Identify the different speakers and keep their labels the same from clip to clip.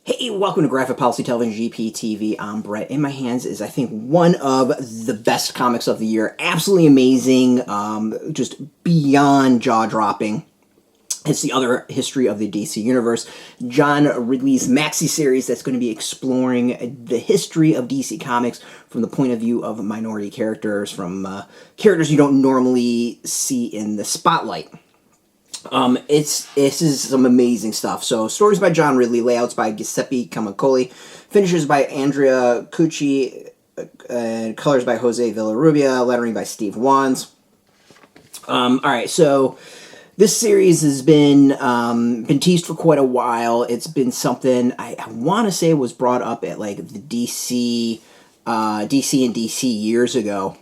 Speaker 1: Hey, welcome to Graphic Policy Television GPTV. I'm Brett. In my hands is, I think, one of the best comics of the year. Absolutely amazing, just beyond jaw-dropping. It's the other history of the DC Universe. John Ridley's maxi series that's going to be exploring the history of DC Comics from the point of view of minority characters, from characters you don't normally see in the spotlight. This is some amazing stuff. So, stories by John Ridley, layouts by Giuseppe Camuncoli, finishers by Andrea Cucchi, and colors by José Villarrubia, lettering by Steve Wands. Alright, so this series has been teased for quite a while. It's been something I want to say was brought up at like the DC and DC years ago.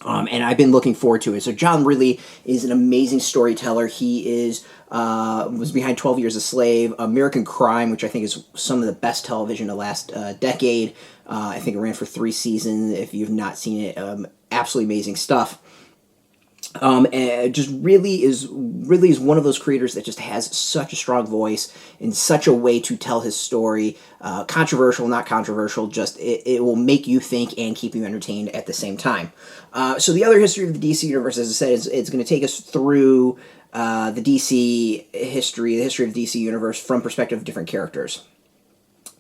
Speaker 1: And I've been looking forward to it. So John Ridley is an amazing storyteller. He was behind 12 Years a Slave, American Crime, which I think is some of the best television of the last decade. I think it ran for 3 seasons. If you've not seen it, absolutely amazing stuff. And just really is one of those creators that just has such a strong voice and such a way to tell his story. Controversial, not controversial, just it will make you think and keep you entertained at the same time. So the other history of the DC Universe, as I said, it's going to take us through the DC history, the history of the DC Universe from perspective of different characters.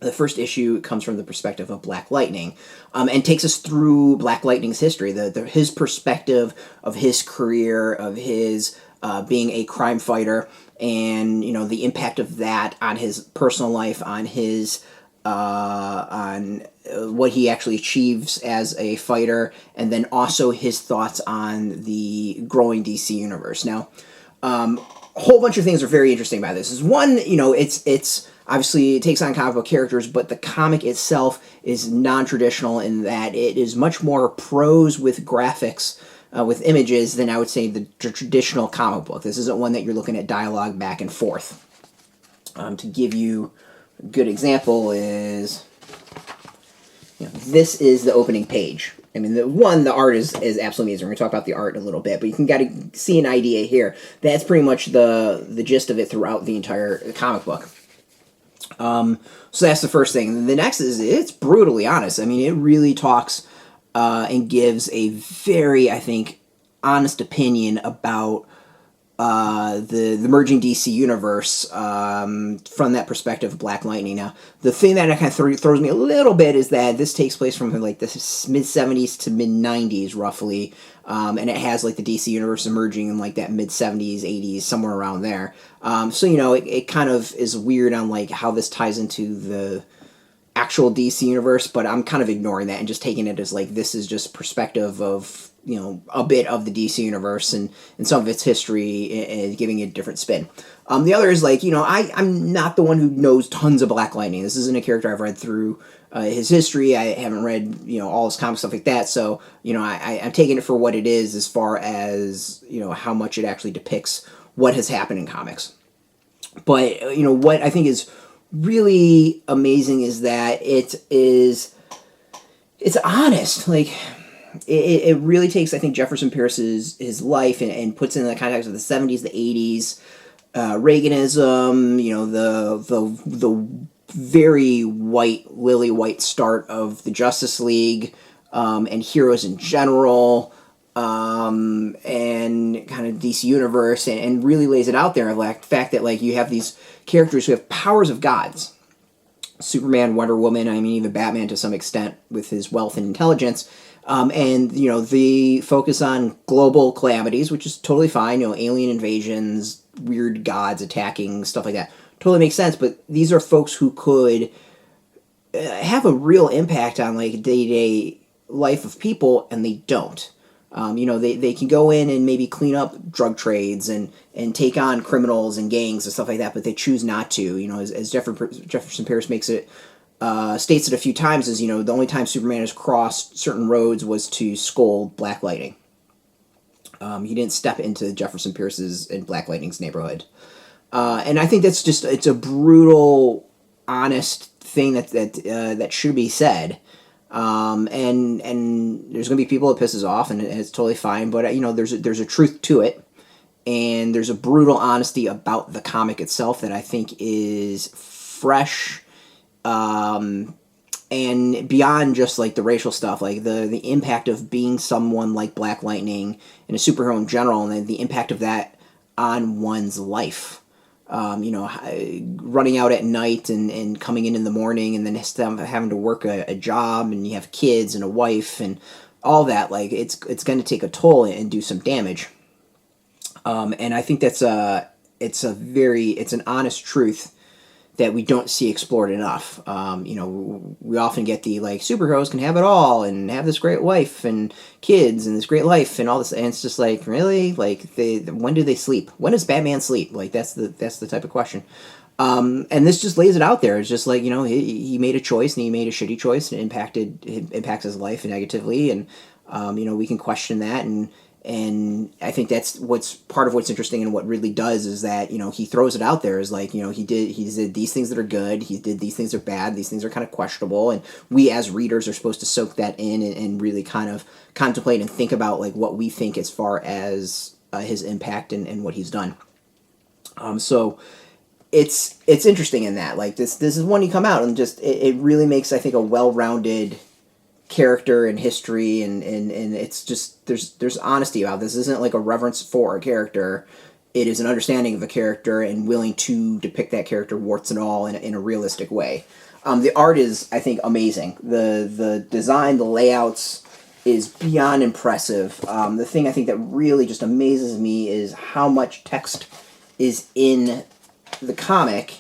Speaker 1: The first issue comes from the perspective of Black Lightning, and takes us through Black Lightning's history, his perspective of his career, of his being a crime fighter, and the impact of that on his personal life, on his on what he actually achieves as a fighter, and then also his thoughts on the growing DC universe. Now, a whole bunch of things are very interesting about this. Is one, it's obviously, it takes on comic book characters, but the comic itself is non-traditional in that it is much more prose with graphics, with images, than I would say the traditional comic book. This isn't one that you're looking at dialogue back and forth. To give you a good example is, this is the opening page. I mean, the art is absolutely amazing. We're going to talk about the art in a little bit, but you can got to see an idea here. That's pretty much the gist of it throughout the entire comic book. So that's the first thing. The next is, it's brutally honest. I mean, it really talks and gives a very, I think, honest opinion about the merging DC universe from that perspective of Black Lightning. Now, the thing that kind of throws me a little bit is that this takes place from like the mid-70s to mid-90s, roughly, and it has like the DC universe emerging in like that mid-70s, 80s, somewhere around there. So, it kind of is weird on like how this ties into the actual DC universe, but I'm kind of ignoring that and just taking it as like this is just perspective of a bit of the DC universe and some of its history and giving it a different spin. The other is like, I'm not the one who knows tons of Black Lightning. This isn't a character I've read through his history. I haven't read, all his comics, stuff like that. So, I'm taking it for what it is as far as, how much it actually depicts what has happened in comics. But, what I think is really amazing is that it's honest. Like, it really takes, I think, Jefferson Pierce's his life and puts it in the context of the 70s, the 80s, Reaganism, the very lily white start of the Justice League, and heroes in general, and kind of DC Universe, and really lays it out there, like the fact that like you have these characters who have powers of gods. Superman, Wonder Woman, I mean even Batman to some extent with his wealth and intelligence. And, the focus on global calamities, which is totally fine, alien invasions, weird gods attacking, stuff like that. Totally makes sense, but these are folks who could have a real impact on, like, day-to-day life of people, and they don't. They can go in and maybe clean up drug trades and take on criminals and gangs and stuff like that, but they choose not to. As Jefferson Pierce makes it, states it a few times, is, the only time Superman has crossed certain roads was to scold Black Lightning. He didn't step into Jefferson Pierce's and Black Lightning's neighborhood. And I think that's just, it's a brutal, honest thing that should be said. And there's going to be people it pisses off, and it's totally fine, but, there's a truth to it. And there's a brutal honesty about the comic itself that I think is fresh And beyond just like the racial stuff, like the impact of being someone like Black Lightning and a superhero in general, and the impact of that on one's life. Running out at night and coming in the morning, and then having to work a job, and you have kids and a wife and all that. Like it's going to take a toll and do some damage. And I think it's an honest truth that we don't see explored enough. We often get the like superheroes can have it all and have this great wife and kids and this great life and all this, and it's just like, really, like when do they sleep? When does Batman sleep? Like that's the type of question. And this just lays it out there. It's just like, he made a choice, and he made a shitty choice, and it impacts his life negatively, and we can question that, and I think that's what's part of what's interesting, and what Ridley does is that he throws it out there as like, he did these things that are good, he did these things that are bad, these things are kind of questionable, and we as readers are supposed to soak that in and really kind of contemplate and think about like what we think as far as his impact and what he's done. So it's interesting in that, like, this is one you come out and just it really makes, I think, a well-rounded character and history, and it's just there's honesty about this. This isn't like a reverence for a character. It is an understanding of a character and willing to depict that character, warts and all, in a realistic way. The art is, I think, amazing. The design, the layouts is beyond impressive. The thing I think that really just amazes me is how much text is in the comic,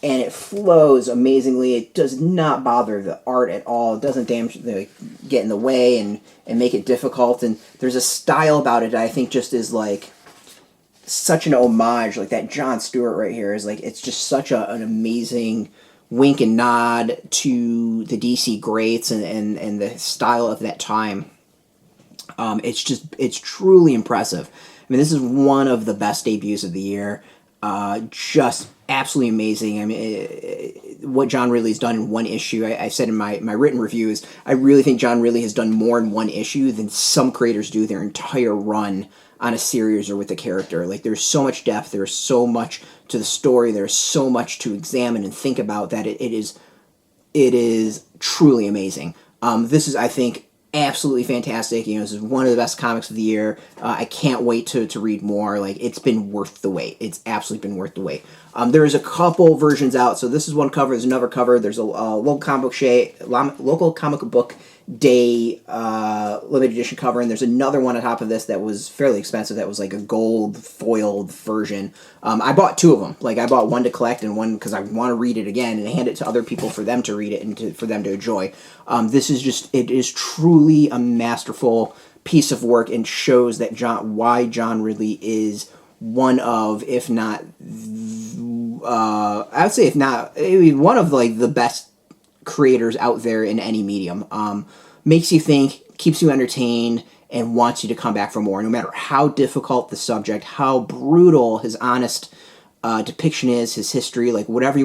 Speaker 1: and it flows amazingly. It does not bother the art at all. It doesn't get in the way and make it difficult. And there's a style about it that I think just is like such an homage. Like that Jon Stewart right here is like, it's just such an amazing wink and nod to the DC greats and the style of that time. It's truly impressive. I mean, this is one of the best debuts of the year. Just absolutely amazing. I mean, what John Ridley's done in one issue, I said in my written review, is I really think John Ridley has done more in one issue than some creators do their entire run on a series or with a character. Like, there's so much depth, there's so much to the story, there's so much to examine and think about that it is truly amazing. This is, I think, absolutely fantastic. This is one of the best comics of the year. I can't wait to read more. Like, it's been worth the wait. It's absolutely been worth the wait. There's a couple versions out. So this is one cover. There's another cover. There's a local comic book day limited edition cover, and there's another one on top of this that was fairly expensive. That was like a gold foiled version. I bought two of them. Like, I bought one to collect and one because I want to read it again and hand it to other people for them to read it and for them to enjoy. It is truly a masterful piece of work, and shows that why John Ridley is one of, if not, I would say if not, one of like the best creators out there in any medium. Makes you think, keeps you entertained, and wants you to come back for more, no matter how difficult the subject, how brutal his honest depiction is, his history, like whatever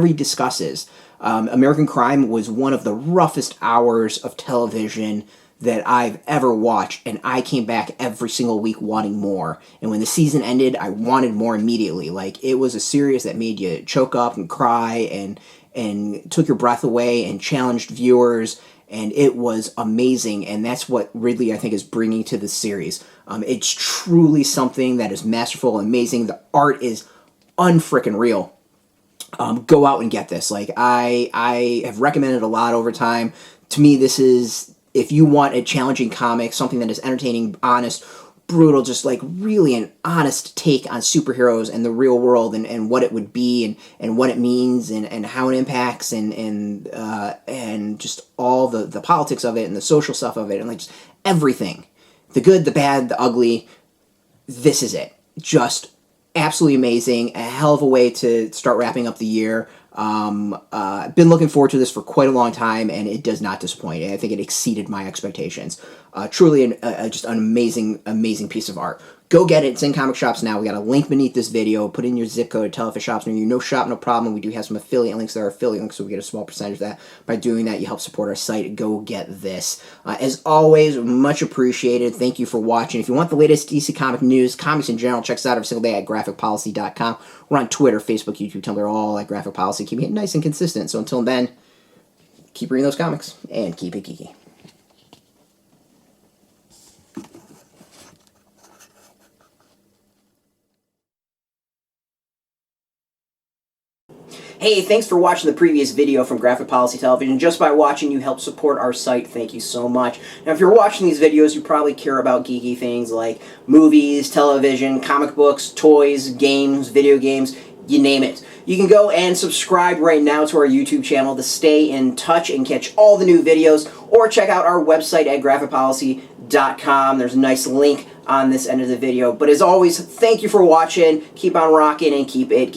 Speaker 1: he discusses. American Crime was one of the roughest hours of television that I've ever watched, and I came back every single week wanting more. And when the season ended, I wanted more immediately. Like, it was a series that made you choke up and cry and took your breath away and challenged viewers, and it was amazing. And that's what Ridley, I think, is bringing to the series. It's truly something that is masterful and amazing. The art is unfrickin' real. Go out and get this. Like, I have recommended it a lot over time. To me, this is, if you want a challenging comic, something that is entertaining, honest, brutal, just like really an honest take on superheroes and the real world, and what it would be, and what it means, and how it impacts, and just all the politics of it and the social stuff of it, and like just everything, the good, the bad, the ugly. This is it. Just absolutely amazing. A hell of a way to start wrapping up the year. I've been looking forward to this for quite a long time, and it does not disappoint. I think it exceeded my expectations. Truly just an amazing piece of art. Go get it. It's in comic shops now. We got a link beneath this video. Put in your zip code. Tell if a shop's near you. No shop, no problem. We do have some affiliate links that are affiliate links, so we get a small percentage of that. By doing that, you help support our site. Go get this. As always, much appreciated. Thank you for watching. If you want the latest DC comic news, comics in general, check us out every single day at graphicpolicy.com. We're on Twitter, Facebook, YouTube, Tumblr, all at Graphic Policy. Keeping it nice and consistent. So until then, keep reading those comics and keep it geeky. Hey, thanks for watching the previous video from Graphic Policy Television. Just by watching, you help support our site. Thank you so much. Now, if you're watching these videos, you probably care about geeky things like movies, television, comic books, toys, games, video games, you name it. You can go and subscribe right now to our YouTube channel to stay in touch and catch all the new videos, or check out our website at graphicpolicy.com. There's a nice link on this end of the video. But as always, thank you for watching. Keep on rocking and keep it geeky.